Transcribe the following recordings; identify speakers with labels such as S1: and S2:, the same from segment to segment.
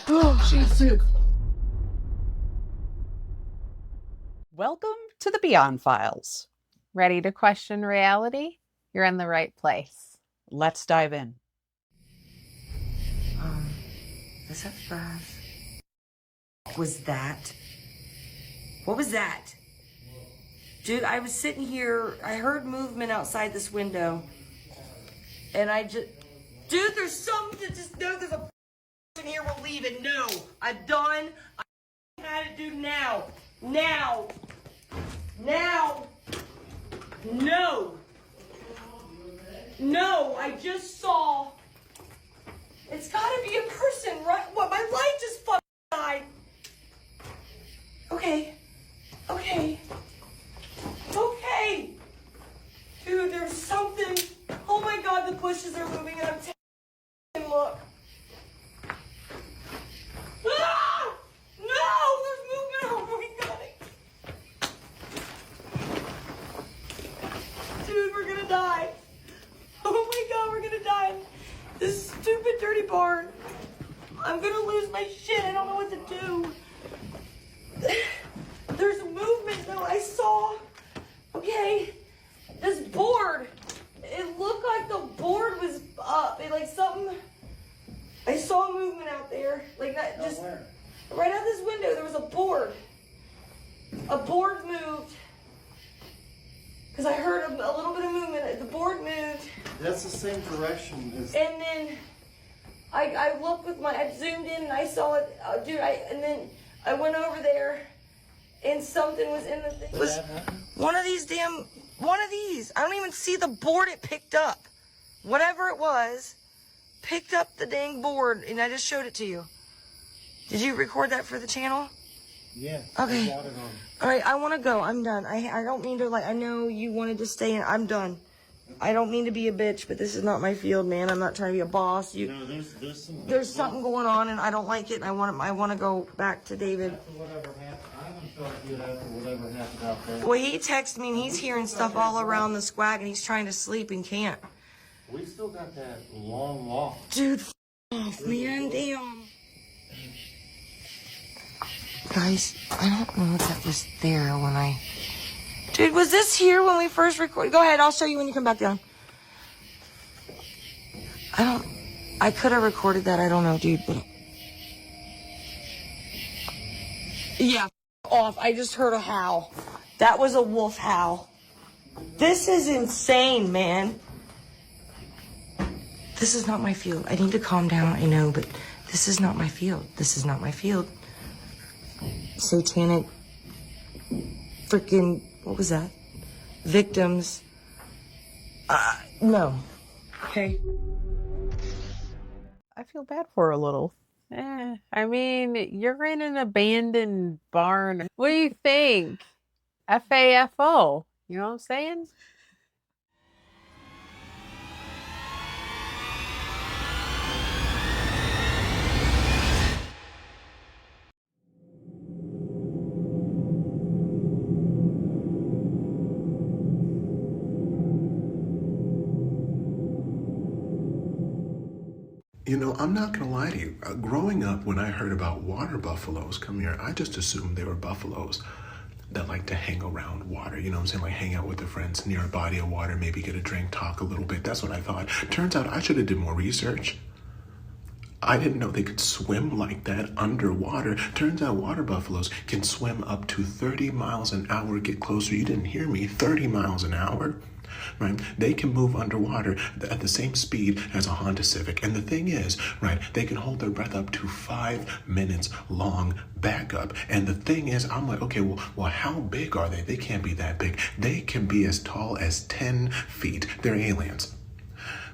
S1: Oh, she's sick.
S2: Welcome to the Beyond Files.
S3: Ready to question reality? You're in the right place.
S2: Let's dive in.
S1: Is that fast? Was that? What was that? Dude, I was sitting here, I heard movement outside this window. And I just, dude, there's something to just know there's a in here, we're leaving. No, I'm done. I had it, dude, now. Now. Now. No. No, I just saw. It's gotta be a person, right? What? My light just fucking died. Okay. Okay. Okay. Dude, there's something. Oh my god, the bushes are moving and I'm taking a look. Ah! No! There's movement. Oh my god. Dude, we're gonna die. Oh my god, we're gonna die in this stupid dirty barn. I'm gonna lose my shit. I don't know what to do. There's movement though. I saw. Okay. This board. It looked like the board was up. It like something. I saw movement out there. Like that just right out this window there was a board. A board moved. Because I heard a little bit of movement. The board moved.
S4: That's the same direction as...
S1: And then I looked with I zoomed in and I saw it. Dude, and then I went over there and something was in the thing. It was one of these. I don't even see the board it picked up. Whatever it was, picked up the dang board and I just showed it to you. Did you record that for the channel?
S4: Yeah.
S1: Okay.
S4: I got it on.
S1: All right, I want to go. I'm done. I don't mean to, I know you wanted to stay in. I'm done. I don't mean to be a bitch, but this is not my field, man. I'm not trying to be a boss.
S4: No,
S1: There's something going on, and I don't like it, and I want to go back to David.
S4: Whatever happened, I haven't felt good after whatever happened out there.
S1: Well, he texted me, and he's hearing stuff all around the squag, and he's trying to sleep and can't.
S4: We still got that long walk.
S1: Dude, off, man. Damn. Guys, I don't know if that was there when I... Dude, was this here when we first recorded? Go ahead, I'll show you when you come back down. I could have recorded that, I don't know, dude. But... Yeah, off. I just heard a howl. That was a wolf howl. This is insane, man. This is not my field. I need to calm down, I know, but this is not my field. This is not my field. Satanic freaking, what was that? Victims. No. Okay.
S2: I feel bad for her a little.
S3: I mean, you're in an abandoned barn. What do you think? FAFO. You know what I'm saying?
S5: You know, I'm not gonna lie to you. Growing up, when I heard about water buffaloes come here, I just assumed they were buffaloes that like to hang around water. You know what I'm saying? Like hang out with their friends near a body of water, maybe get a drink, talk a little bit. That's what I thought. Turns out I should have did more research. I didn't know they could swim like that underwater. Turns out water buffaloes can swim up to 30 miles an hour. Get closer. You didn't hear me. 30 miles an hour. Right? They can move underwater at the same speed as a Honda Civic. And the thing is, right, they can hold their breath up to 5 minutes long backup. And the thing is, I'm like, okay, well, how big are they? They can't be that big. They can be as tall as 10 feet. They're aliens.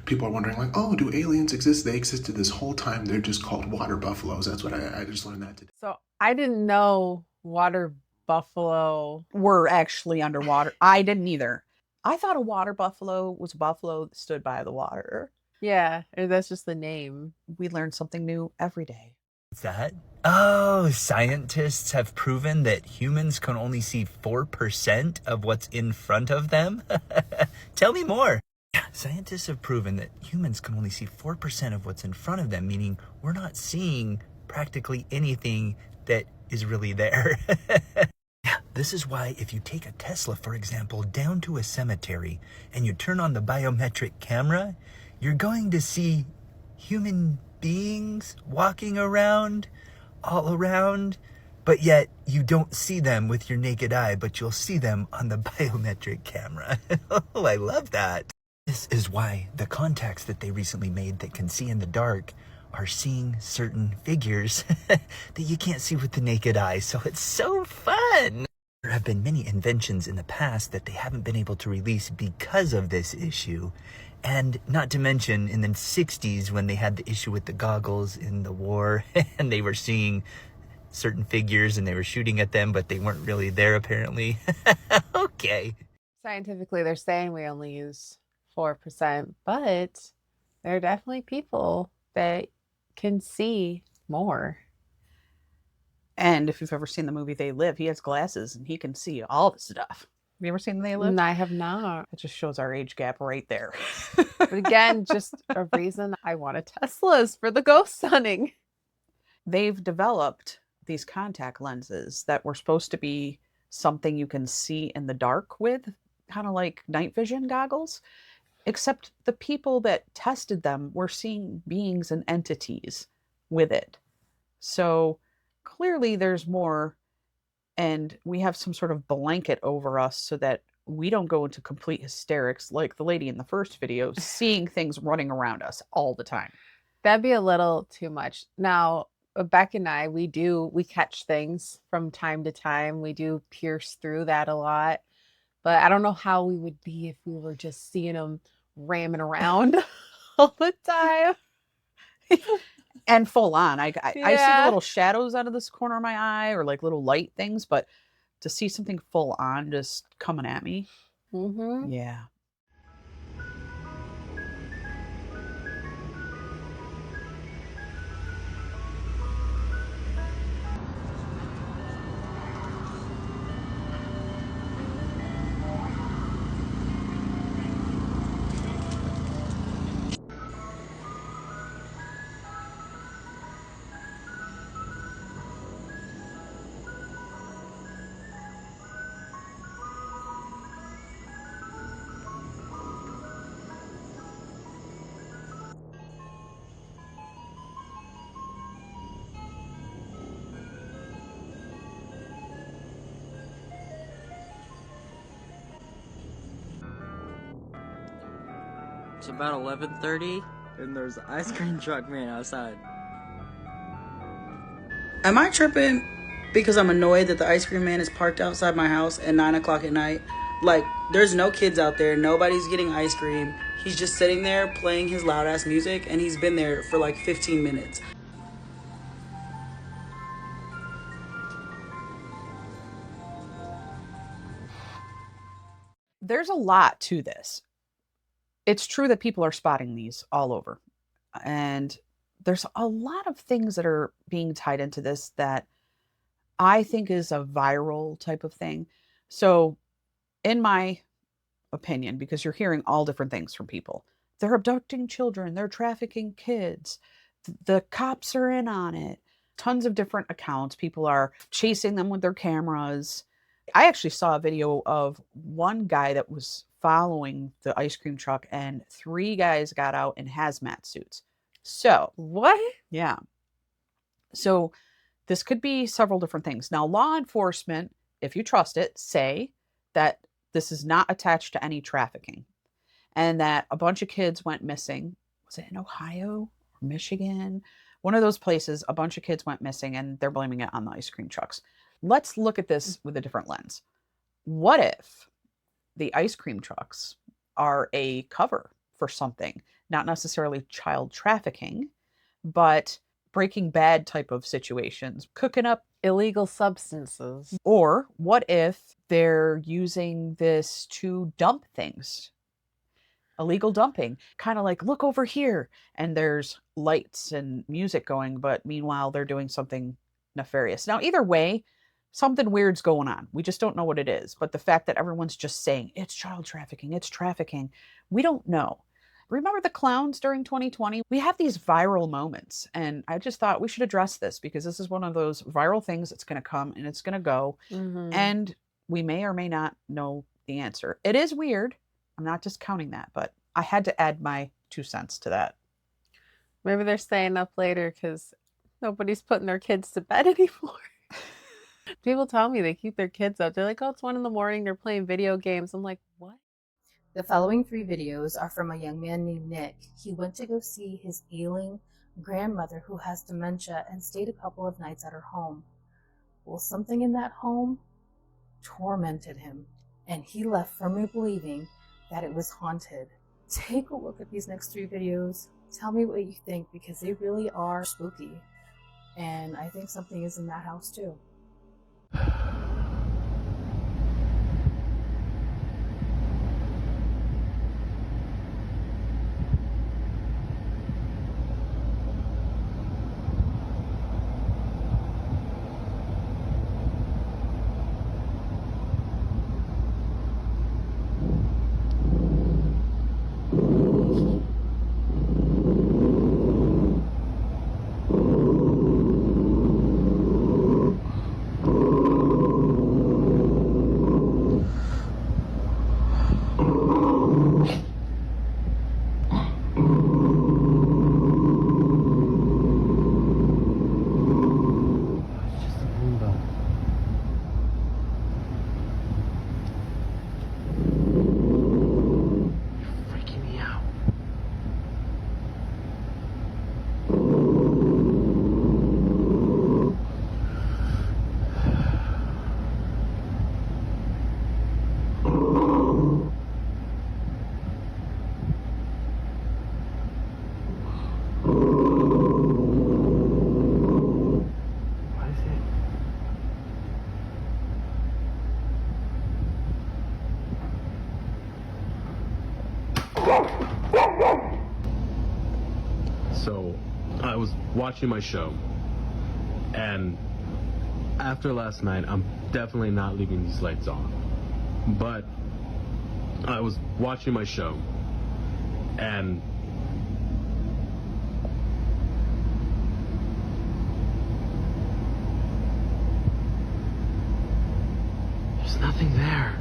S5: People are wondering, like, oh, do aliens exist? They existed this whole time. They're just called water buffaloes. That's what I just learned that today.
S3: So I didn't know water buffalo
S2: We're actually underwater. I didn't either. I thought a water buffalo was a buffalo that stood by the water.
S3: Yeah, or that's just the name.
S2: We learn something new every day.
S6: What's that? Oh, scientists have proven that humans can only see 4% of what's in front of them? Tell me more. Scientists have proven that humans can only see 4% of what's in front of them, meaning we're not seeing practically anything that is really there. Yeah, this is why if you take a Tesla, for example, down to a cemetery and you turn on the biometric camera, you're going to see human beings walking around, all around, but yet you don't see them with your naked eye, but you'll see them on the biometric camera. Oh, I love that. This is why the contacts that they recently made that can see in the dark are seeing certain figures that you can't see with the naked eye. So it's so fun. There have been many inventions in the past that they haven't been able to release because of this issue. And not to mention in the 60s when they had the issue with the goggles in the war and they were seeing certain figures and they were shooting at them, but they weren't really there apparently. Okay.
S3: Scientifically, they're saying we only use 4%, but there are definitely people that can see more.
S2: And if you've ever seen the movie They Live, he has glasses and he can see all the stuff. Have you ever seen They Live?
S3: And I have not.
S2: It just shows our age gap right there.
S3: But again, just a reason I want a Tesla is for the ghost hunting.
S2: They've developed these contact lenses that were supposed to be something you can see in the dark with, kind of like night vision goggles, except the people that tested them were seeing beings and entities with it. So clearly there's more, and we have some sort of blanket over us so that we don't go into complete hysterics like the lady in the first video, seeing things running around us all the time.
S3: That'd be a little too much. Now, Beck and I, we catch things from time to time. We do pierce through that a lot. But I don't know how we would be if we were just seeing them ramming around all the time.
S2: And full on. I see
S3: Yeah.
S2: the little shadows out of this corner of my eye or like little light things, but to see something full on just coming at me.
S3: Mm-hmm.
S2: Yeah.
S7: It's about 11:30, and there's an ice cream truck man outside.
S8: Am I tripping because I'm annoyed that the ice cream man is parked outside my house at 9 o'clock at night? Like, there's no kids out there. Nobody's getting ice cream. He's just sitting there playing his loud ass music, and he's been there for like 15 minutes.
S2: There's a lot to this. It's true that people are spotting these all over. And there's a lot of things that are being tied into this that I think is a viral type of thing. So, in my opinion, because you're hearing all different things from people, they're abducting children, they're trafficking kids, the cops are in on it. Tons of different accounts. People are chasing them with their cameras. I actually saw a video of one guy that was following the ice cream truck, and 3 guys got out in hazmat suits. So,
S3: What?
S2: yeah. So, this could be several different things. Now, law enforcement, if you trust it, say that this is not attached to any trafficking and that a bunch of kids went missing. Was it in Ohio or Michigan? One of those places, a bunch of kids went missing and they're blaming it on the ice cream trucks. Let's look at this with a different lens. What if the ice cream trucks are a cover for something, not necessarily child trafficking, but Breaking Bad type of situations, cooking up
S3: Illegal substances.
S2: Or what if they're using this to dump things? Illegal dumping. Kind of like, look over here. And there's lights and music going, but meanwhile, they're doing something nefarious. Now, either way, something weird's going on. We just don't know what it is. But the fact that everyone's just saying, it's child trafficking, we don't know. remember the clowns during 2020? We have these viral moments, and I just thought we should address this because this is one of those viral things that's going to come and it's going to go, and we may or may not know the answer. It is weird. I'm not discounting that, but I had to add my 2 cents to that.
S3: Maybe they're staying up later because nobody's putting their kids to bed anymore. People tell me they keep their kids up. They're like, oh, it's 1 a.m. They're playing video games. I'm like, what?
S9: The following 3 videos are from a young man named Nick. He went to go see his ailing grandmother who has dementia and stayed a couple of nights at her home. Well, something in that home tormented him, and he left firmly believing that it was haunted. Take a look at these next 3 videos. Tell me what you think, because they really are spooky. And I think something is in that house too.
S10: So, I was watching my show, and after last night, I'm definitely not leaving these lights on. But I was watching my show, and there's nothing there.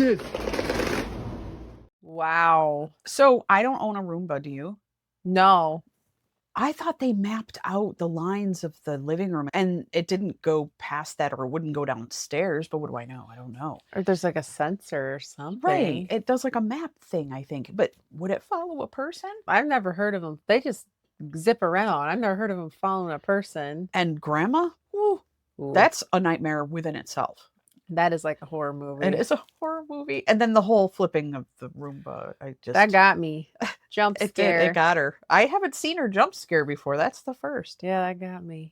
S10: did.
S3: Wow.
S2: So I don't own a Roomba, do you?
S3: No.
S2: I thought they mapped out the lines of the living room and it didn't go past that or it wouldn't go downstairs, but what do I know? I don't know.
S3: Or there's like a sensor or something.
S2: Right. It does like a map thing, I think. But would it follow a person?
S3: I've never heard of them. They just zip around. I've never heard of them following a person.
S2: And grandma? Ooh,
S3: Ooh,
S2: that's a nightmare within itself.
S3: that is like a horror movie.
S2: It is a horror movie. And then the whole flipping of the Roomba.
S3: That got me. Jump
S2: it
S3: scare.
S2: did. It got her. I haven't seen her jump scare before. That's the first.
S3: Yeah, that got me.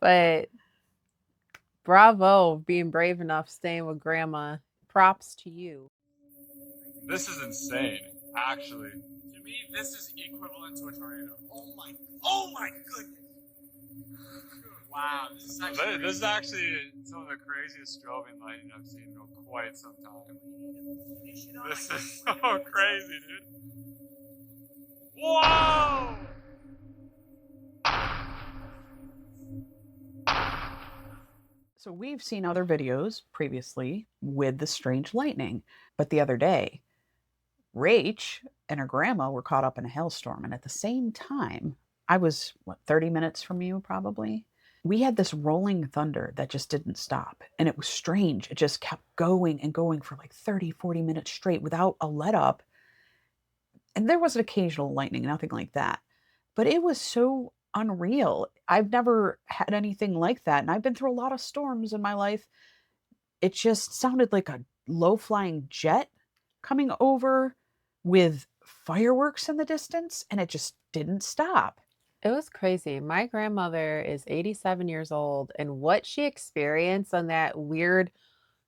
S3: But bravo, being brave enough, staying with grandma. Props to you.
S11: This is insane, actually. To me, this is equivalent to a tornado. Oh my goodness! Wow, this is actually some of the craziest strobing lighting I've seen in quite some time. This is so crazy, dude. Whoa!
S2: So we've seen other videos previously with the strange lightning, but the other day, Rach and her grandma were caught up in a hailstorm, and at the same time, I was, 30 minutes from you probably? We had this rolling thunder that just didn't stop, and it was strange. It just kept going and going for like 30, 40 minutes straight without a let up. And there was an occasional lightning, nothing like that, but it was so unreal. I've never had anything like that, and I've been through a lot of storms in my life. It just sounded like a low-flying jet coming over with fireworks in the distance, and it just didn't stop.
S3: It was crazy. My grandmother is 87 years old, and what she experienced on that weird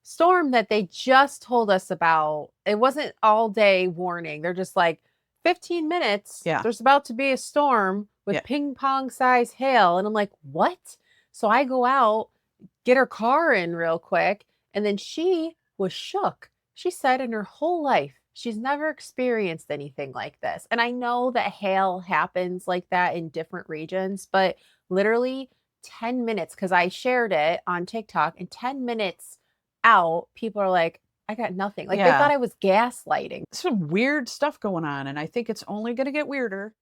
S3: storm that they just told us about, it wasn't all day warning. They're just like, 15 minutes,
S2: Yeah.
S3: there's about to be a storm with ping pong size hail. And I'm like, what? So I go out, get her car in real quick, and then she was shook. She said in her whole life, she's never experienced anything like this. And I know that hail happens like that in different regions, but literally 10 minutes, because I shared it on TikTok, and 10 minutes out, people are like, I got nothing. Like they thought I was gaslighting.
S2: Some weird stuff going on, and I think it's only going to get weirder.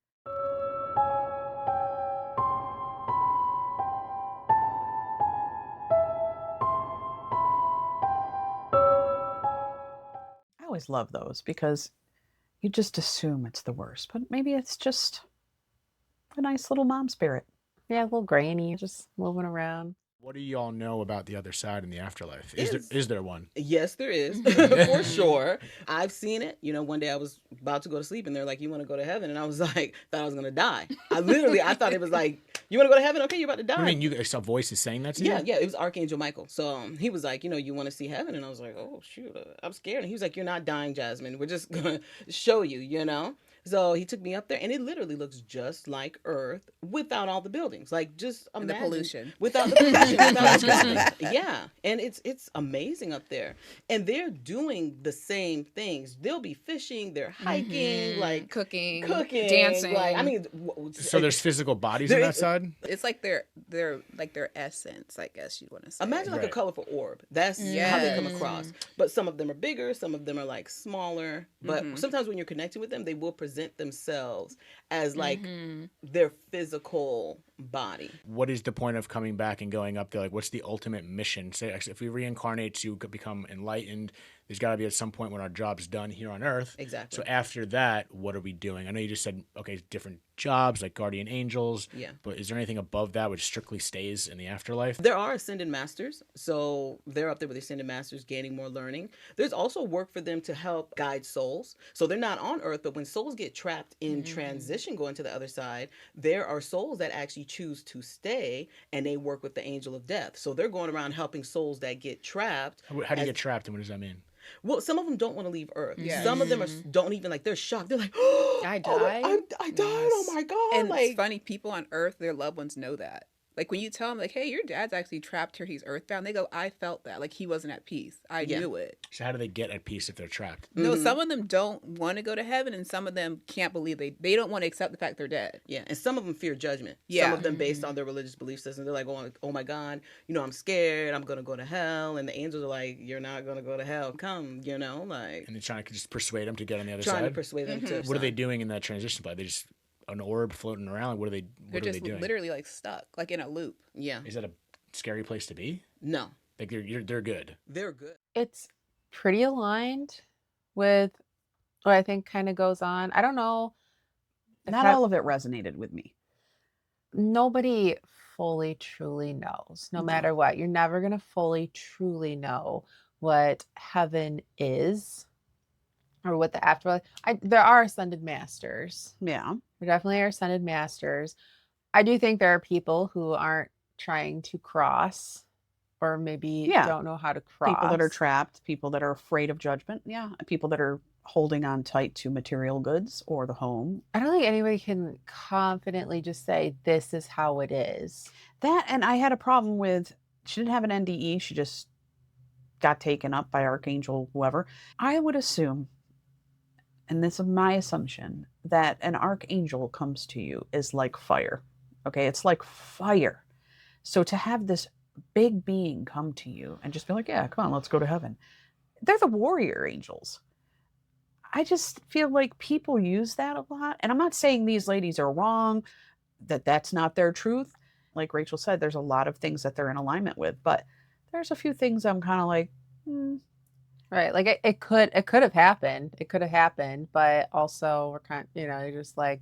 S2: I always love those because you just assume it's the worst, but maybe it's just a nice little mom spirit.
S3: Yeah, a little granny just moving around.
S12: What do y'all know about the other side in the afterlife? Is there one?
S13: Yes, there is, for sure. I've seen it. You know, one day I was about to go to sleep and they're like, you want to go to heaven? And I was like, thought I was going to die. I thought it was like, you want to go to heaven? Okay, you're about to die.
S12: I mean, you saw voices saying that to you?
S13: Yeah, it was Archangel Michael. So he was like, you want to see heaven? And I was like, oh, shoot, I'm scared. And he was like, you're not dying, Jasmine. We're just going to show you, you know? So he took me up there, and it literally looks just like Earth without all the buildings. Like, just imagine.
S14: The pollution.
S13: Without the pollution. Without the yeah. And it's amazing up there. And they're doing the same things. They'll be fishing, they're hiking, like
S14: cooking,
S13: dancing. Like, I mean,
S12: so there's physical bodies on that side?
S14: It's like their essence, I guess you want to say.
S13: Imagine like a colorful orb. That's how they come across. But some of them are bigger, some of them are like smaller. But sometimes when you're connecting with them, they will present themselves as like their physical body.
S12: What is the point of coming back and going up there? Like, what's the ultimate mission? Say, if we reincarnate to become enlightened, there's got to be at some point when our job's done here on Earth.
S13: Exactly.
S12: So after that, what are we doing? I know you just said, okay, different jobs like guardian angels.
S13: Yeah.
S12: But is there anything above that which strictly stays in the afterlife?
S13: There are ascended masters. So they're up there with the ascended masters gaining more learning. There's also work for them to help guide souls. So they're not on Earth, but when souls get trapped in transition going to the other side, there are souls that actually choose to stay, and they work with the angel of death. So they're going around helping souls that get trapped.
S12: How do you get trapped, and what does that mean?
S13: Well, some of them don't want to leave Earth.
S14: Yes.
S13: Some of them don't even, like, they're shocked. They're like, oh,
S14: I died.
S13: I died. Oh my God.
S14: And
S13: like,
S14: it's funny, people on Earth, their loved ones know that. Like when you tell them, like, hey, your dad's actually trapped here, he's earthbound, they go, I felt that. Like he wasn't at peace. I knew it.
S12: So how do they get at peace if they're trapped?
S14: No, some of them don't want to go to heaven, and some of them can't believe they don't want to accept the fact they're dead.
S13: Yeah, and some of them fear judgment.
S14: Yeah.
S13: Some of them based on their religious belief system. They're like, oh my God, I'm scared. I'm going to go to hell. And the angels are like, you're not going to go to hell. Come, like.
S12: And they're trying to just persuade them to get on the other
S13: trying
S12: side?
S13: to persuade them to.
S12: What are they doing in that transition pod? They just an orb floating around? What are they doing?
S14: Literally like stuck, like in a loop.
S13: Yeah.
S12: Is that a scary place to be?
S13: No.
S12: Like they're good.
S13: They're good.
S3: It's pretty aligned with what I think kind of goes on. I don't know.
S2: Not all of it resonated with me.
S3: Nobody fully truly knows, no matter what. You're never going to fully truly know what heaven is or what the afterlife. There are ascended masters.
S2: Yeah.
S3: There definitely are ascended masters. I do think there are people who aren't trying to cross, or maybe don't know how to cross.
S2: People that are trapped, people that are afraid of judgment. Yeah. People that are holding on tight to material goods or the home.
S3: I don't think anybody can confidently just say, this is how it is.
S2: That, and I had a problem with, she didn't have an NDE. She just got taken up by Archangel, whoever. I would assume, and this is my assumption, that an archangel comes to you is like fire. Okay, it's like fire. So to have this big being come to you and just be like, yeah, come on, let's go to heaven. They're the warrior angels. I just feel like people use that a lot. And I'm not saying these ladies are wrong, that that's not their truth. Like Rachel said, there's a lot of things that they're in alignment with, but there's a few things I'm kind of like,
S3: Right. Like it could have happened. It could have happened, but also we're kind of, you're just like,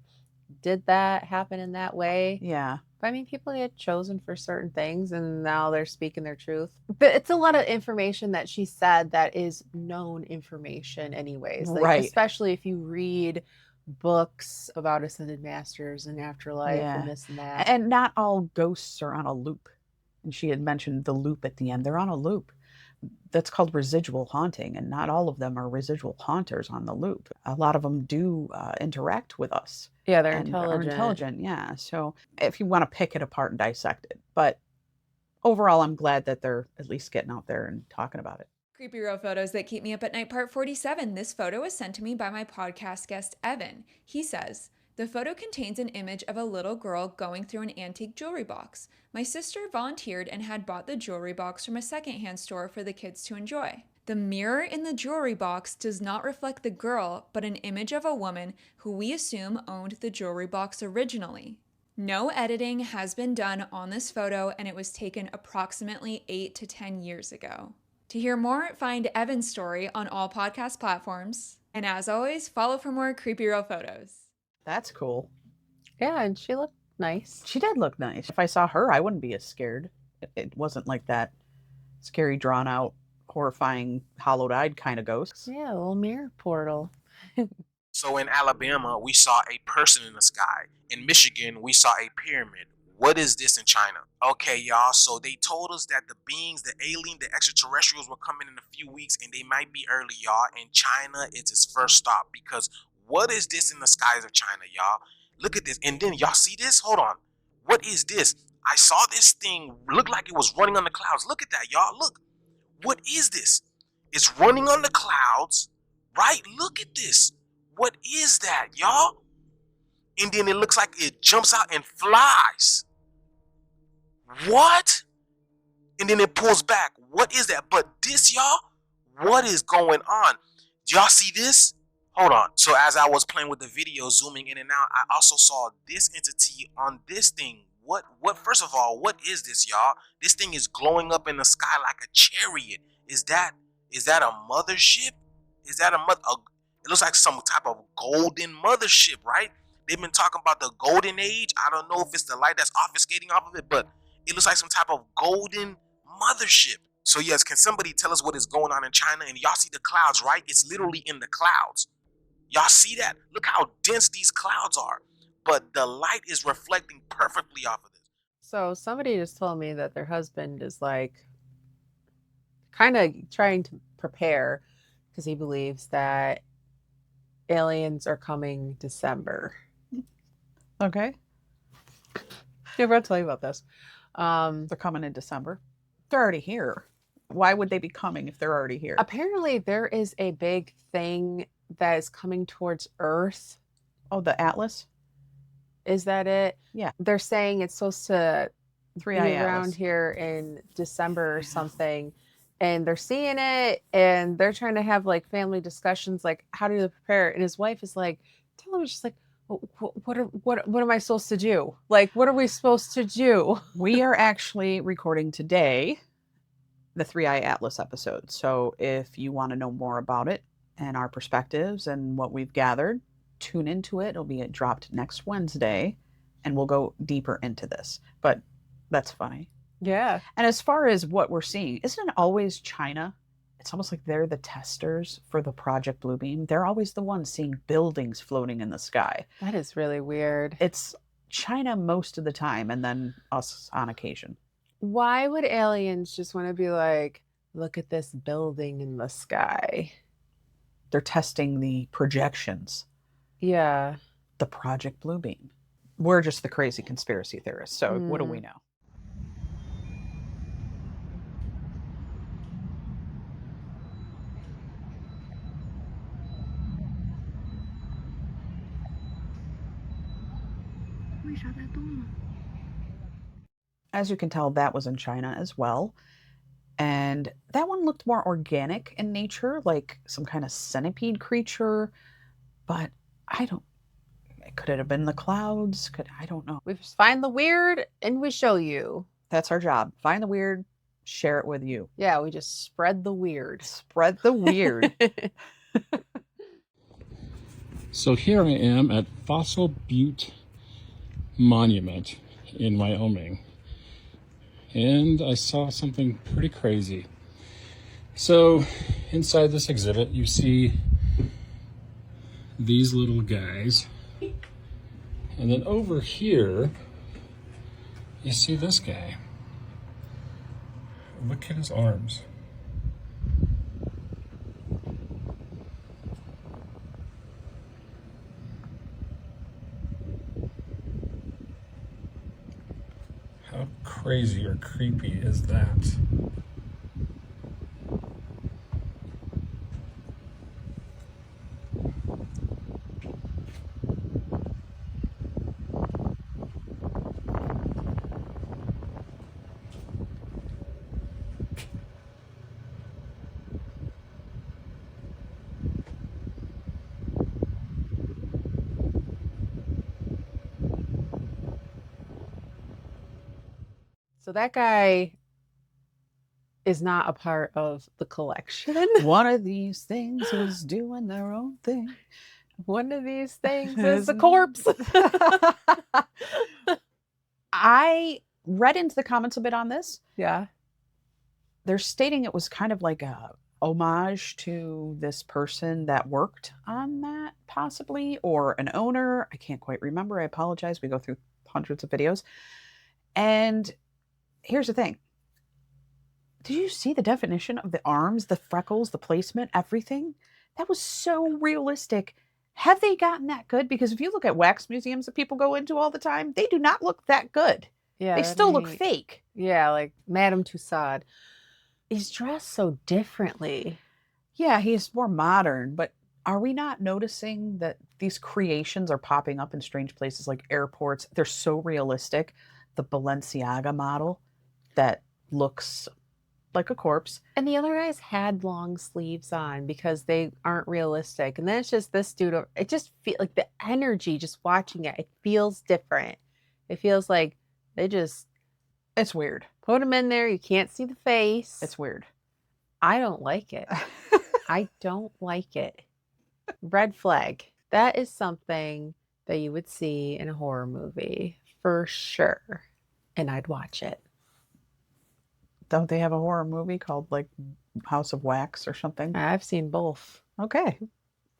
S3: did that happen in that way?
S2: Yeah.
S3: But I mean, people get chosen for certain things and now they're speaking their truth. But it's a lot of information that she said that is known information anyways. Like,
S2: right.
S3: Especially if you read books about ascended masters and afterlife and this and that.
S2: And not all ghosts are on a loop. And she had mentioned the loop at the end. They're on a loop. That's called residual haunting, and not all of them are residual haunters on the loop. A lot of them do interact with us.
S3: Yeah, they're
S2: Are
S3: intelligent.
S2: intelligent, yeah. So if you want to pick it apart and dissect it. But overall, I'm glad that they're at least getting out there and talking about it.
S15: Creepy Real Photos That Keep Me Up at Night, Part 47. This photo was sent to me by my podcast guest, Evan. He says, the photo contains an image of a little girl going through an antique jewelry box. My sister volunteered and had bought the jewelry box from a secondhand store for the kids to enjoy. The mirror in the jewelry box does not reflect the girl, but an image of a woman who we assume owned the jewelry box originally. No editing has been done on this photo, and it was taken approximately 8 to 10 years ago. To hear more, find Evan's story on all podcast platforms. And as always, follow for more creepy real photos.
S2: That's cool.
S3: Yeah, and she looked nice.
S2: She did look nice. If I saw her, I wouldn't be as scared. It wasn't like that scary, drawn out, horrifying, hollowed-eyed kind of ghost.
S3: Yeah, a little mirror portal.
S16: So in Alabama, we saw a person in the sky. In Michigan, we saw a pyramid. What is this in China? Okay, y'all, so they told us that the beings, the alien, the extraterrestrials were coming in a few weeks, and they might be early, y'all. And China is its first stop, because what is this in the skies of China, y'all? Look at this. And then y'all see this? Hold on. What is this? I saw this thing look like it was running on the clouds. Look at that, y'all. Look. What is this? It's running on the clouds, right? Look at this. What is that, y'all? And then it looks like it jumps out and flies. What? And then it pulls back. What is that? But this, y'all, what is going on? Do y'all see this? Hold on. So as I was playing with the video, zooming in and out, I also saw this entity on this thing. What, first of all, what is this, y'all? This thing is glowing up in the sky like a chariot. Is that a mothership? Is that it looks like some type of golden mothership, right? They've been talking about the golden age. I don't know if it's the light that's obfuscating off of it, but it looks like some type of golden mothership. So yes, can somebody tell us what is going on in China? And y'all see the clouds, right? It's literally in the clouds. Y'all see that? Look how dense these clouds are. But the light is reflecting perfectly off of this.
S3: So somebody just told me that their husband is like kind of trying to prepare because he believes that aliens are coming December.
S2: Okay.
S3: Yeah, I'll tell you about this.
S2: They're coming in December. They're already here. Why would they be coming if they're already here?
S3: Apparently, there is a big thing that is coming towards Earth.
S2: Oh, the Atlas?
S3: Is that it?
S2: Yeah.
S3: They're saying it's supposed to be
S2: Three-eye
S3: around
S2: Atlas.
S3: here in December or something. And they're seeing it and they're trying to have like family discussions, like how do they prepare? And his wife is like, tell him, just like, what am I supposed to do? Like, what are we supposed to do?
S2: We are actually recording today the Three-Eye Atlas episode. So if you want to know more about it and our perspectives and what we've gathered, tune into it. It'll be dropped next Wednesday and we'll go deeper into this. But that's funny.
S3: Yeah.
S2: And as far as what we're seeing, isn't it always China? It's almost like they're the testers for the Project Bluebeam. They're always the ones seeing buildings floating in the sky.
S3: That is really weird.
S2: It's China most of the time and then us on occasion.
S3: Why would aliens just want to be like, look at this building in the sky?
S2: They're testing the projections.
S3: Yeah.
S2: The Project Bluebeam. We're just the crazy conspiracy theorists. So what do we know? As you can tell, that was in China as well. And that one looked more organic in nature, like some kind of centipede creature. But could it have been the clouds? I don't know.
S3: We just find the weird and we show you.
S2: That's our job. Find the weird, share it with you.
S3: Yeah, we just spread the weird.
S2: Spread the weird.
S10: So here I am at Fossil Butte Monument in Wyoming. And I saw something pretty crazy. So inside this exhibit, you see these little guys. And then over here, you see this guy. Look at his arms. How crazy or creepy is that?
S3: So that guy is not a part of the collection.
S2: One of these things is doing their own thing.
S3: One of these things is a corpse.
S2: I read into the comments a bit on this.
S3: Yeah.
S2: They're stating it was kind of like a homage to this person that worked on that, possibly, or an owner. I can't quite remember. I apologize. We go through hundreds of videos. And here's the thing. Did you see the definition of the arms, the freckles, the placement, everything? That was so realistic. Have they gotten that good? Because if you look at wax museums that people go into all the time, they do not look that good.
S3: Yeah.
S2: They still look fake.
S3: Yeah, like Madame Tussauds. He's dressed so differently.
S2: Yeah, he's more modern, but are we not noticing that these creations are popping up in strange places like airports? They're so realistic. The Balenciaga model that looks like a corpse.
S3: And the other guys had long sleeves on because they aren't realistic. And then it's just this dude. It just feels like the energy just watching it. It feels different. It feels like they just...
S2: It's weird.
S3: Put him in there. You can't see the face.
S2: It's weird.
S3: I don't like it. I don't like it. Red flag. That is something that you would see in a horror movie for sure. And I'd watch it.
S2: Don't they have a horror movie called like House of Wax or something?
S3: I've seen both.
S2: Okay.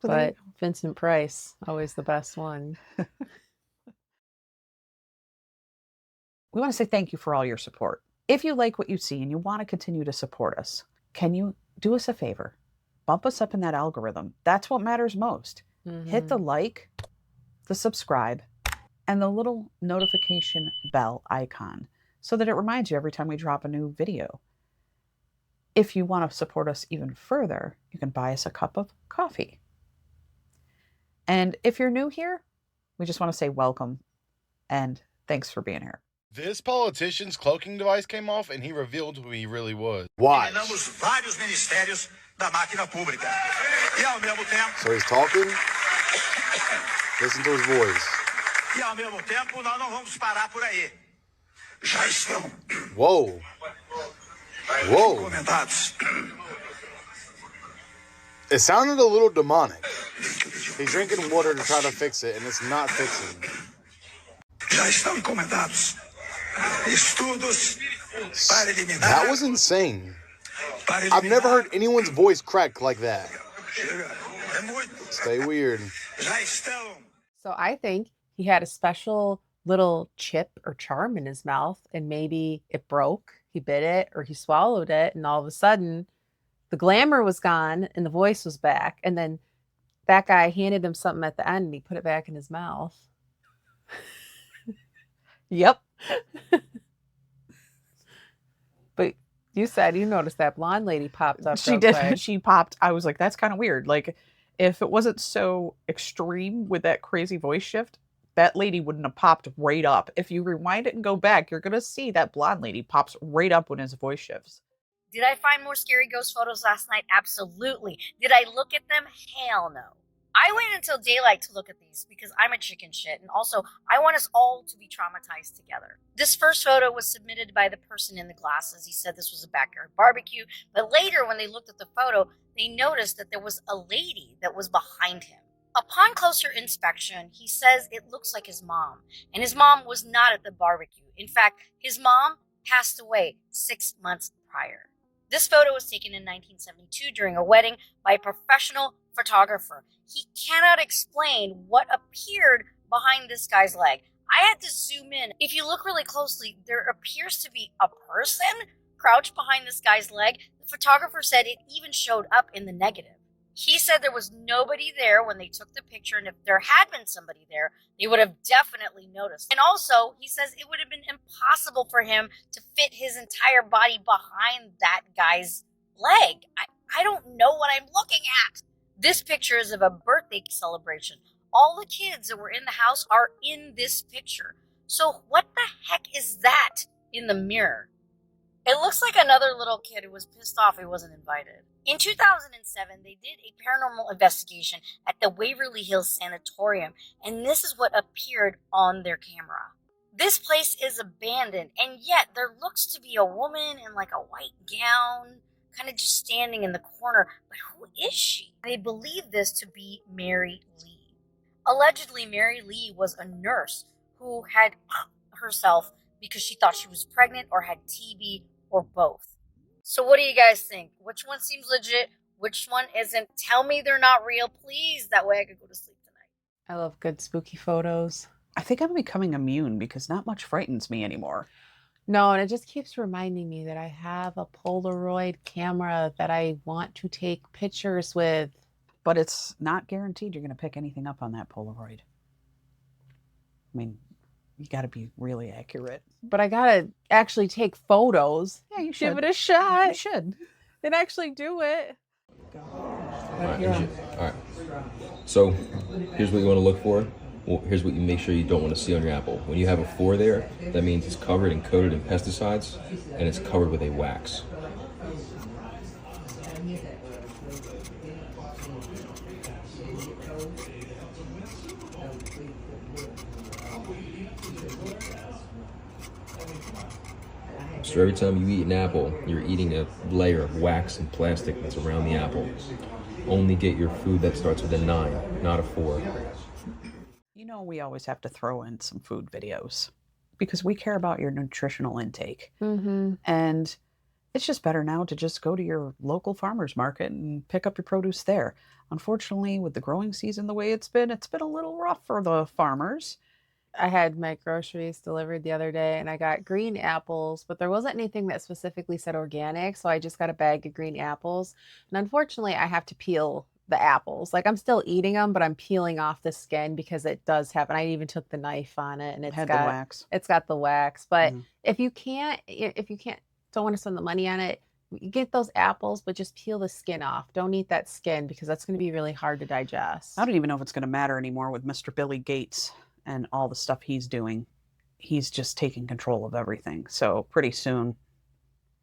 S2: So
S3: but Vincent Price, always the best one.
S2: We want to say thank you for all your support. If you like what you see and you want to continue to support us, can you do us a favor? Bump us up in that algorithm. That's what matters most.
S3: Mm-hmm.
S2: Hit the like, the subscribe, and the little notification bell icon so that it reminds you every time we drop a new video. If you want to support us even further, you can buy us a cup of coffee. And if you're new here, we just want to say welcome and thanks for being here.
S17: This politician's cloaking device came off and he revealed who he really was.
S18: Why?
S19: Eliminamos vários ministérios da máquina pública. E ao mesmo tempo,
S18: So he's talking. Listen to his voice.
S19: e ao mesmo tempo nós não vamos parar por aí. Já estão
S18: Whoa. Whoa.
S19: documentados.
S18: It sounded a little demonic. He's drinking water to try to fix it, and it's not fixing.
S19: Já estão encomendados estudos para eliminar.
S18: That was insane. I've never heard anyone's voice crack like that. Stay weird.
S19: Já estão.
S3: So I think he had a special little chip or charm in his mouth, and maybe it broke. He bit it or he swallowed it, and all of a sudden the glamour was gone and the voice was back. And then that guy handed him something at the end and he put it back in his mouth. Yep. But you said you noticed that blonde lady popped up.
S2: She did. She popped. I was like, that's kind of weird. Like, if it wasn't so extreme with that crazy voice shift, that lady wouldn't have popped right up. If you rewind it and go back, you're going to see that blonde lady pops right up when his voice shifts.
S20: Did I find more scary ghost photos last night? Absolutely. Did I look at them? Hell no. I waited until daylight to look at these because I'm a chicken shit, and also I want us all to be traumatized together. This first photo was submitted by the person in the glasses. He said this was a backyard barbecue, but later when they looked at the photo, they noticed that there was a lady that was behind him. Upon closer inspection, he says it looks like his mom, and his mom was not at the barbecue. In fact, his mom passed away 6 months prior. This photo was taken in 1972 during a wedding by a professional photographer. He cannot explain what appeared behind this guy's leg. I had to zoom in. If you look really closely, there appears to be a person crouched behind this guy's leg. The photographer said it even showed up in the negative. He said there was nobody there when they took the picture, and if there had been somebody there, they would have definitely noticed. And also, he says it would have been impossible for him to fit his entire body behind that guy's leg. I don't know what I'm looking at. This picture is of a birthday celebration. All the kids that were in the house are in this picture. So what the heck is that in the mirror? It looks like another little kid who was pissed off he wasn't invited. In 2007, they did a paranormal investigation at the Waverly Hills Sanatorium, and this is what appeared on their camera. This place is abandoned, and yet there looks to be a woman in like a white gown, kind of just standing in the corner. But who is she? They believe this to be Mary Lee. Allegedly, Mary Lee was a nurse who had herself because she thought she was pregnant or had TB or both. So what do you guys think? Which one seems legit? Which one isn't? Tell me they're not real, please. That way I could go to sleep tonight.
S3: I love good spooky photos.
S2: I think I'm becoming immune because not much frightens me anymore.
S3: No, and it just keeps reminding me that I have a Polaroid camera that I want to take pictures with.
S2: But it's not guaranteed you're going to pick anything up on that Polaroid. I mean, you got to be really accurate.
S3: But I got to actually take photos.
S2: Yeah, you should.
S3: Give it a shot.
S2: You should.
S3: Then actually do it.
S21: All right. So here's what you want to look for. Well, here's what you make sure you don't want to see on your apple. When you have a 4 there, that means it's covered and coated in pesticides, and it's covered with a wax. So every time you eat an apple, you're eating a layer of wax and plastic that's around the apple. Only get your food that starts with a 9, not a 4.
S2: You know, we always have to throw in some food videos because we care about your nutritional intake.
S3: Mm-hmm.
S2: And it's just better now to just go to your local farmer's market and pick up your produce there. Unfortunately, with the growing season the way it's been a little rough for the farmers.
S3: I had my groceries delivered the other day and I got green apples, but there wasn't anything that specifically said organic. So I just got a bag of green apples. And unfortunately, I have to peel the apples. Like I'm still eating them, but I'm peeling off the skin because it does have, and I even took the knife on it and
S2: Had the wax.
S3: it's got the wax. But
S2: Mhm.
S3: if you can't, don't want to spend the money on it, you get those apples, but just peel the skin off. Don't eat that skin because that's going to be really hard to digest.
S2: I don't even know if it's going to matter anymore with Mr. Billy Gates and all the stuff he's doing. He's just taking control of everything. So pretty soon,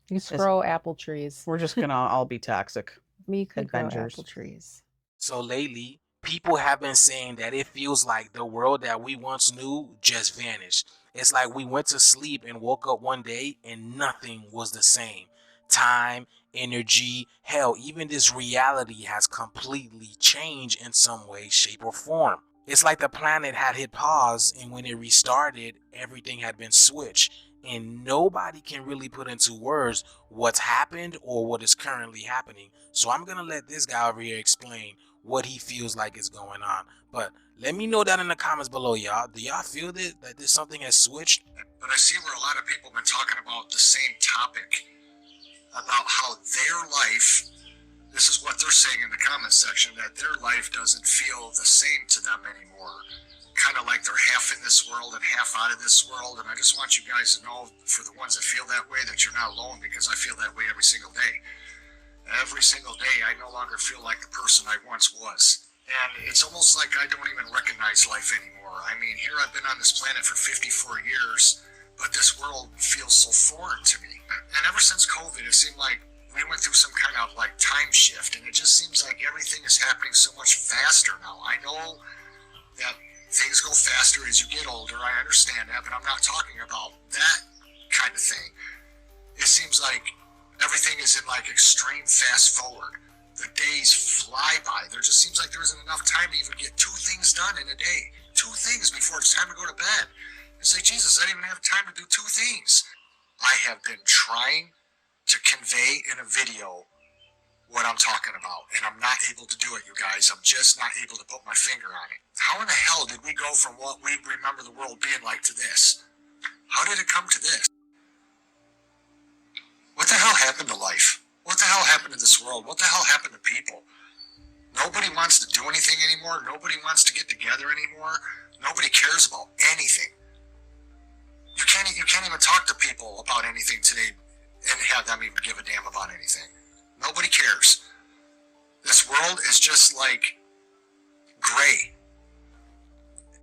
S3: You grow apple trees.
S2: we're just going to all be toxic.
S3: Me could grow
S2: Avengers.
S3: apple trees.
S16: So lately, people have been saying that it feels like the world that we once knew just vanished. It's like we went to sleep and woke up one day and nothing was the same. Time, energy, hell, even this reality has completely changed in some way, shape, or form. It's like the planet had hit pause, and when it restarted, everything had been switched. And nobody can really put into words what's happened or what is currently happening. So I'm going to let this guy over here explain what he feels like is going on. But let me know down in the comments below, y'all. Do y'all feel that this something has switched?
S4: But I see where a lot of people have been talking about the same topic, about how their life, this is what they're saying in the comment section, that their life doesn't feel the same to them anymore. Kind of like they're half in this world and half out of this world. And I just want you guys to know, for the ones that feel that way, that you're not alone, because I feel that way every single day. Every single day, I no longer feel like the person I once was. And it's almost like I don't even recognize life anymore. I mean, here I've been on this planet for 54 years, but this world feels so foreign to me. And ever since COVID, it seemed like we went through some kind of like time shift, and it just seems like everything is happening so much faster now. I know that things go faster as you get older, I understand that, but I'm not talking about that kind of thing. It seems like everything is in like extreme fast forward. The days fly by. There just seems like there isn't enough time to even get 2 things done in a day. 2 things before it's time to go to bed. It's like, Jesus, I didn't even have time to do 2 things. I have been trying to convey in a video what I'm talking about, and I'm not able to do it, you guys. I'm just not able to put my finger on it. How in the hell did we go from what we remember the world being like to this? How did it come to this? What the hell happened to life? What the hell happened to this world? What the hell happened to people? Nobody wants to do anything anymore. Nobody wants to get together anymore. Nobody cares about anything. You can't even talk to people about anything today and have them even give a damn about anything. Nobody cares. This world is just like gray.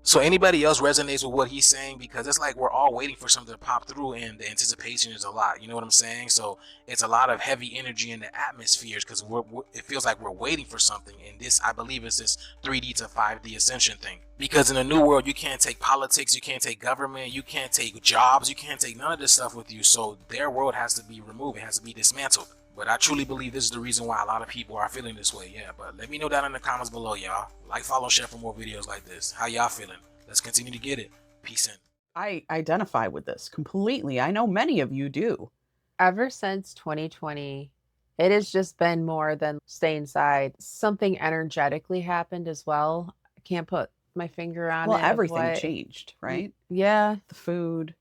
S16: So anybody else resonates with what he's saying? Because it's like we're all waiting for something to pop through, and the anticipation is a lot. You know what I'm saying? So it's a lot of heavy energy in the atmospheres, because it feels like we're waiting for something. And this, I believe, is this 3D to 5D ascension thing. Because in the new world, you can't take politics, you can't take government, you can't take jobs, you can't take none of this stuff with you. So their world has to be removed. It has to be dismantled. But I truly believe this is the reason why a lot of people are feeling this way. Yeah, but let me know down in the comments below, y'all. Like, follow, share for more videos like this. How y'all feeling? Let's continue to get it. Peace in.
S2: I identify with this completely. I know many of you do.
S3: Ever since 2020, it has just been more than stay inside. Something energetically happened as well. I can't put my finger on it.
S2: Well, everything changed, right?
S3: Yeah.
S2: The food.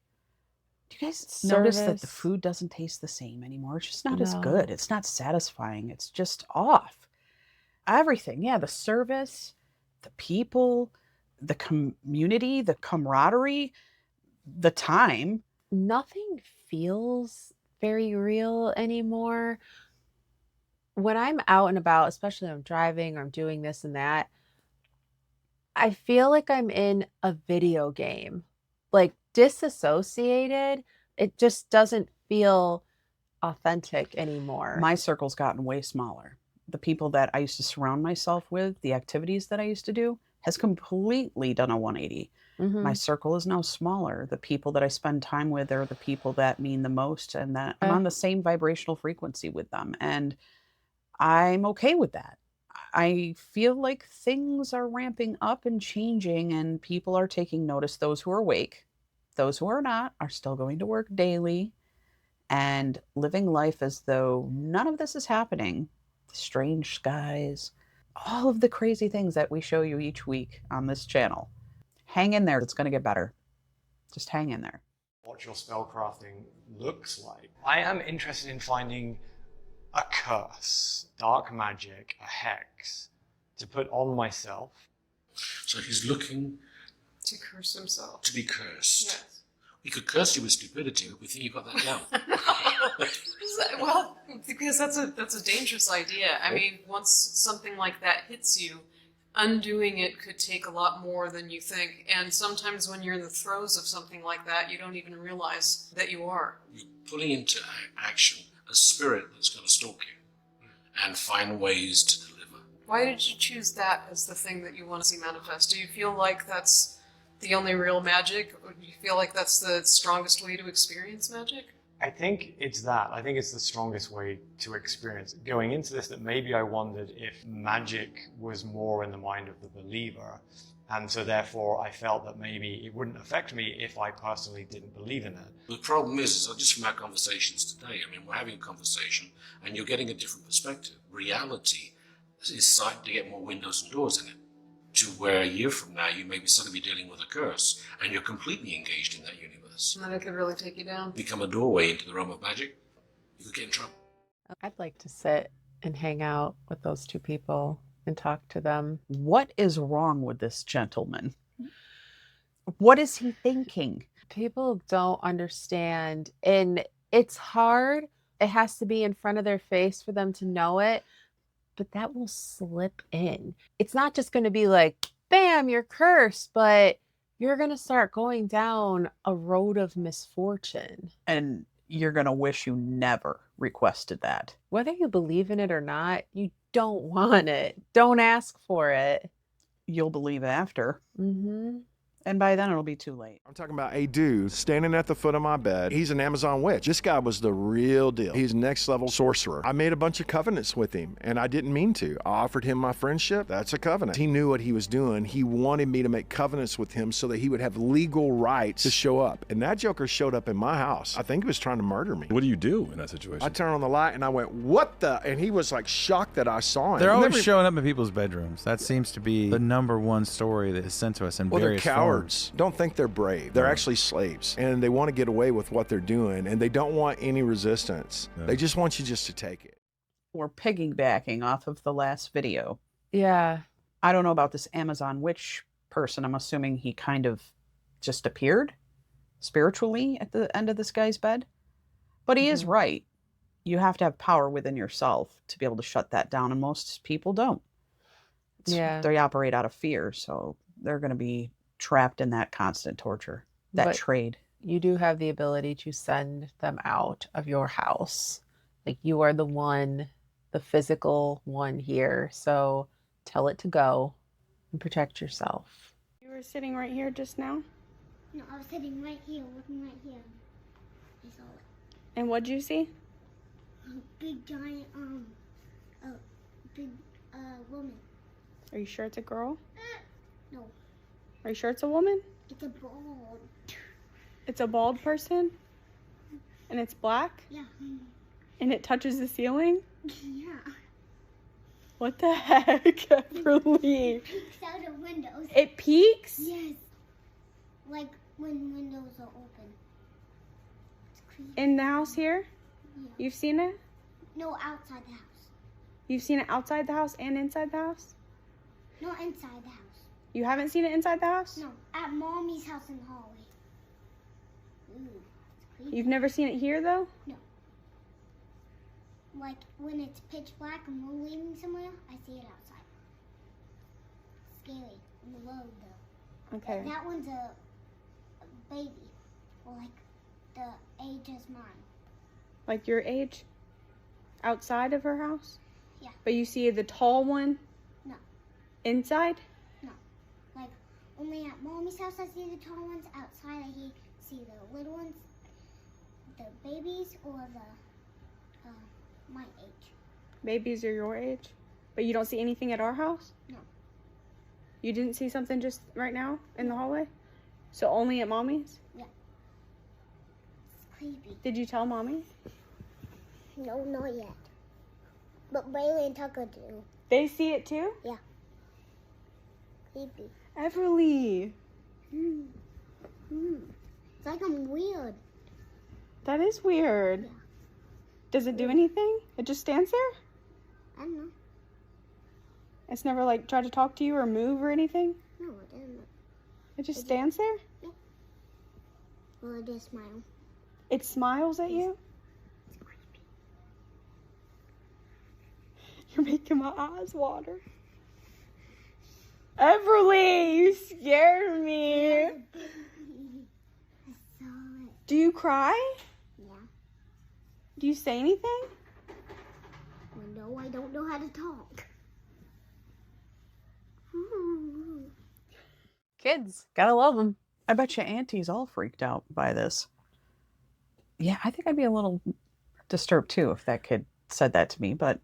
S2: Do you guys
S3: Service.
S2: notice that the food doesn't taste the same anymore? It's just not as good. It's not satisfying. It's just off. Everything. Yeah, the service, the people, the community, the camaraderie, the time.
S3: Nothing feels very real anymore. When I'm out and about, especially when I'm driving or I'm doing this and that, I feel like I'm in a video game. Like disassociated, it just doesn't feel authentic anymore.
S2: My circle's gotten way smaller. The people that I used to surround myself with, the activities that I used to do, has completely done a 180. My circle is now smaller. The people that I spend time with are the people that mean the most, and that I'm on the same vibrational frequency with them. And I'm okay with that. I feel like things are ramping up and changing, and people are taking notice. Those who are awake, those who are not, are still going to work daily and living life as though none of this is happening. Strange skies, all of the crazy things that we show you each week on this channel. Hang in there. It's going to get better. Just hang in there.
S22: What your spellcrafting looks like. I am interested in finding a curse, dark magic, a hex, to put on myself.
S1: So he's looking
S5: To curse himself.
S1: to be cursed.
S5: Yes.
S1: We could curse you with stupidity, but we think you got that down.
S5: Well, because that's a dangerous idea. I mean, once something like that hits you, undoing it could take a lot more than you think. And sometimes when you're in the throes of something like that, you don't even realize that you are.
S1: You're putting into action a spirit that's going to stalk you and find ways to deliver.
S5: Why did you choose that as the thing that you want to see manifest? Do you feel like that's the only real magic, or do you feel like that's the strongest way to experience magic?
S22: I think it's that. I think it's the strongest way to experience it. Going into this, that maybe I wondered if magic was more in the mind of the believer. And so therefore I felt that maybe it wouldn't affect me if I personally didn't believe in it.
S1: The problem is just from our conversations today, I mean, we're having a conversation and you're getting a different perspective. Reality is starting to get more windows and doors in it, to where a year from now you may be suddenly dealing with a curse and you're completely engaged in that universe.
S5: And then it could really take you down.
S1: Become a doorway into the realm of magic. You could get in trouble.
S3: I'd like to sit and hang out with those two people and talk to them.
S2: What is wrong with this gentleman? What is he thinking?
S3: People don't understand, and it's hard. It has to be in front of their face for them to know it, but that will slip in. It's not just going to be like, bam, you're cursed, but you're going to start going down a road of misfortune.
S2: And you're going to wish you never requested that.
S3: Whether you believe in it or not, you don't want it. Don't ask for it.
S2: You'll believe after.
S3: Mm-hmm.
S2: And by then it'll be too late.
S23: I'm talking about a dude standing at the foot of my bed. He's an Amazon witch. This guy was the real deal. He's next level sorcerer. I made a bunch of covenants with him, and I didn't mean to. I offered him my friendship. That's a covenant. He knew what he was doing. He wanted me to make covenants with him so that he would have legal rights to show up. And that joker showed up in my house. I think he was trying to murder me.
S24: What do you do in that situation?
S23: I turned on the light and I went, what the? And he was like shocked that I saw him.
S25: They're always showing up in people's bedrooms. That seems to be the #1 story that is sent to us in various
S23: they're cowards.
S25: forms.
S23: Don't think they're brave. They're actually slaves, and they want to get away with what they're doing, and they don't want any resistance.
S25: No.
S23: They just want you just to take it.
S2: We're piggybacking off of the last video.
S3: Yeah.
S2: I don't know about this Amazon witch person. I'm assuming he kind of just appeared spiritually at the end of this guy's bed. But he is right. You have to have power within yourself to be able to shut that down, and most people don't.
S3: Yeah.
S2: They operate out of fear, so they're going to be trapped in that constant torture, that trade.
S3: You do have the ability to send them out of your house. Like, you are the one, the physical one here. So tell it to go and protect yourself.
S26: You were sitting right here just now?
S27: No, I was sitting right here, looking right here. I saw it.
S26: And what'd you see?
S27: A big giant, woman.
S26: Are you sure it's a girl?
S27: No,
S26: Are you sure it's a woman?
S27: it's a bald.
S26: It's a bald person? And it's black?
S27: Yeah.
S26: And it touches the ceiling?
S27: Yeah.
S26: What the heck, Everly?
S27: It peeks out of windows.
S26: It peeks?
S27: Yes. Like when windows are open. It's creepy.
S26: In the house here?
S27: Yeah.
S26: You've seen it?
S27: No, outside the house.
S26: You've seen it outside the house and inside the house?
S27: No, inside the house.
S26: You haven't seen it inside the house?
S27: No, at Mommy's house in the hallway. Ooh, it's creepy.
S26: You've never seen it here, though?
S27: No. Like when it's pitch black and we're leaving somewhere, I see it outside. Scary. On the road, though.
S26: Okay.
S27: That one's a baby. Or like the age as mine.
S26: Like your age? Outside of her house?
S27: Yeah.
S26: But you see the tall one?
S27: No.
S26: Inside?
S27: No. Like only at Mommy's house I see the tall ones. Outside I see the little ones, the babies, or the my age.
S26: Babies are your age? But you don't see anything at our house?
S27: No.
S26: You didn't see something just right now in the hallway? So only at Mommy's?
S27: Yeah. It's creepy.
S26: Did you tell Mommy?
S27: No, not yet. But Bailey and Tucker do.
S26: They see it too?
S27: Yeah. Creepy.
S26: Everly.
S27: It's like I'm weird.
S26: That is weird.
S27: Yeah.
S26: Does it do anything? It just stands there?
S27: I don't know.
S26: It's never like tried to talk to you or move or anything?
S27: No, it didn't.
S26: It just stands there?
S27: Yeah. Well, it does smile.
S26: It smiles at you? You're making my eyes water. Everly, you scared me. Do you cry?
S27: Yeah.
S26: Do you say anything?
S27: Well, no, I don't know how to talk.
S3: Kids, gotta love them.
S2: I bet your auntie's all freaked out by this. Yeah, I think I'd be a little disturbed too if that kid said that to me, but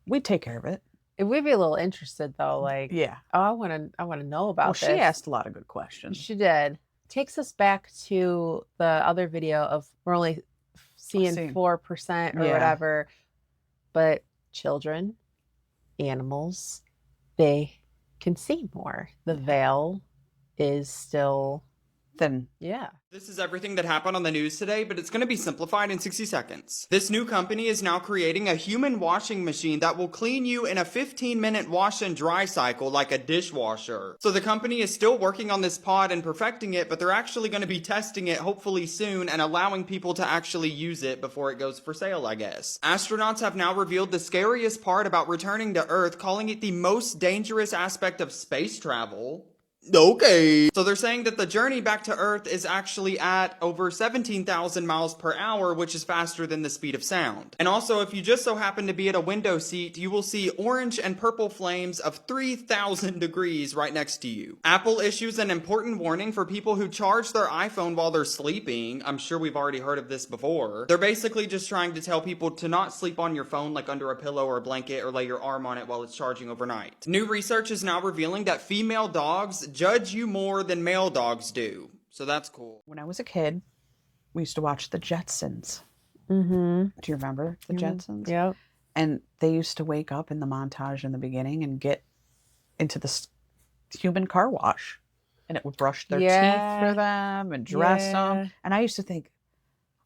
S2: we'd take care of it.
S3: We'd be a little interested though, like,
S2: yeah,
S3: oh, I want to know about
S2: well,
S3: this.
S2: she asked a lot of good questions.
S3: She did. Takes us back to the other video of we're only seeing 4% or whatever, but children, animals, they can see more. The veil is still
S2: thin.
S3: Yeah.
S6: This is everything that happened on the news today, but it's going to be simplified in 60 seconds. This new company is now creating a human washing machine that will clean you in a 15-minute wash and dry cycle like a dishwasher. So the company is still working on this pod and perfecting it, but they're actually going to be testing it hopefully soon and allowing people to actually use it before it goes for sale, I guess. Astronauts have now revealed the scariest part about returning to Earth, calling it the most dangerous aspect of space travel. Okay. So they're saying that the journey back to Earth is actually at over 17,000 miles per hour, which is faster than the speed of sound. And also, if you just so happen to be at a window seat, you will see orange and purple flames of 3,000 degrees right next to you. Apple issues an important warning for people who charge their iPhone while they're sleeping. I'm sure we've already heard of this before. They're basically just trying to tell people to not sleep on your phone like under a pillow or a blanket or lay your arm on it while it's charging overnight. New research is now revealing that female dogs judge you more than male dogs do. So that's cool.
S2: When I was a kid, we used to watch the Jetsons.
S3: Mm-hmm.
S2: Do you remember the Jetsons?
S3: Yep.
S2: And they used to wake up in the montage in the beginning and get into this human car wash. And it would brush their teeth for them and dress them. And I used to think,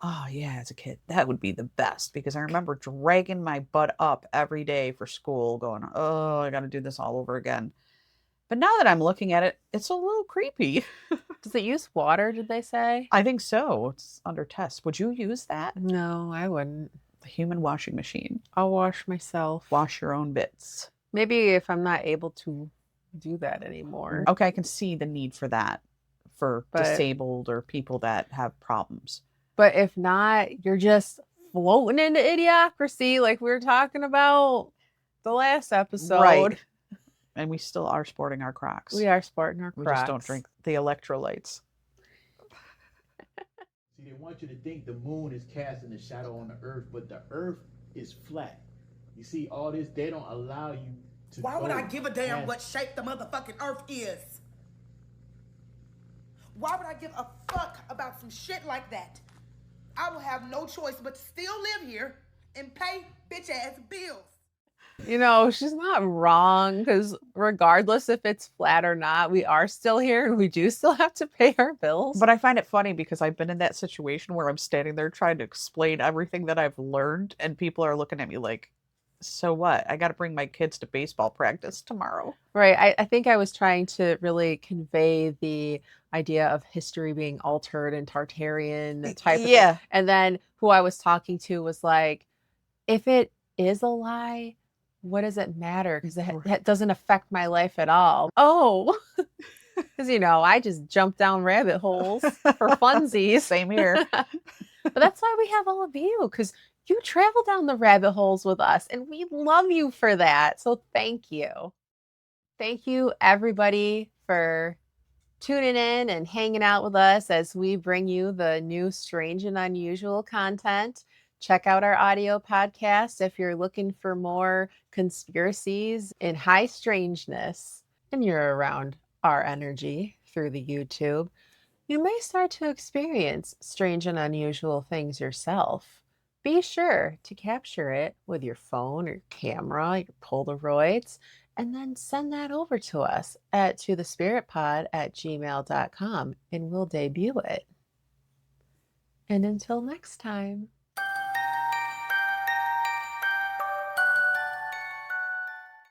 S2: oh yeah, as a kid, that would be the best. Because I remember dragging my butt up every day for school going, oh, I got to do this all over again. But now that I'm looking at it, it's a little creepy.
S3: Does it use water, did they say?
S2: I think so. It's under test. Would you use that?
S3: No, I wouldn't.
S2: The human washing machine.
S3: I'll wash myself.
S2: Wash your own bits.
S3: Maybe if I'm not able to do that anymore.
S2: Okay, I can see the need for that for disabled or people that have problems.
S3: But if not, you're just floating into idiocracy like we were talking about the last episode.
S2: Right. And we still are sporting our Crocs.
S3: We are sporting our Crocs.
S2: We just don't drink the electrolytes.
S7: See, they want you to think the moon is casting a shadow on the earth, but the earth is flat. You see, all this, they don't allow you to
S8: Why would I give a damn what shape the motherfucking earth is? Why would I give a fuck about some shit like that? I will have no choice but to still live here and pay bitch ass bills.
S3: You know, she's not wrong, because regardless if it's flat or not, we are still here and we do still have to pay our bills.
S2: But I find it funny because I've been in that situation where I'm standing there trying to explain everything that I've learned and people are looking at me like, so what? I got to bring my kids to baseball practice tomorrow.
S3: Right. I think I was trying to really convey the idea of history being altered and Tartarian type of thing. And then who I was talking to was like, if it is a lie, what does it matter? Because it doesn't affect my life at all. Oh, because, you know, I just jump down rabbit holes for funsies.
S2: Same here.
S3: But that's why we have all of you, because you travel down the rabbit holes with us and we love you for that. So thank you. Thank you, everybody, for tuning in and hanging out with us as we bring you the new strange and unusual content. Check out our audio podcast if you're looking for more conspiracies and high strangeness and you're around our energy through the YouTube. You may start to experience strange and unusual things yourself. Be sure to capture it with your phone or camera, your Polaroids, and then send that over to us at tothespiritpod@gmail.com and we'll debut it. And until next time.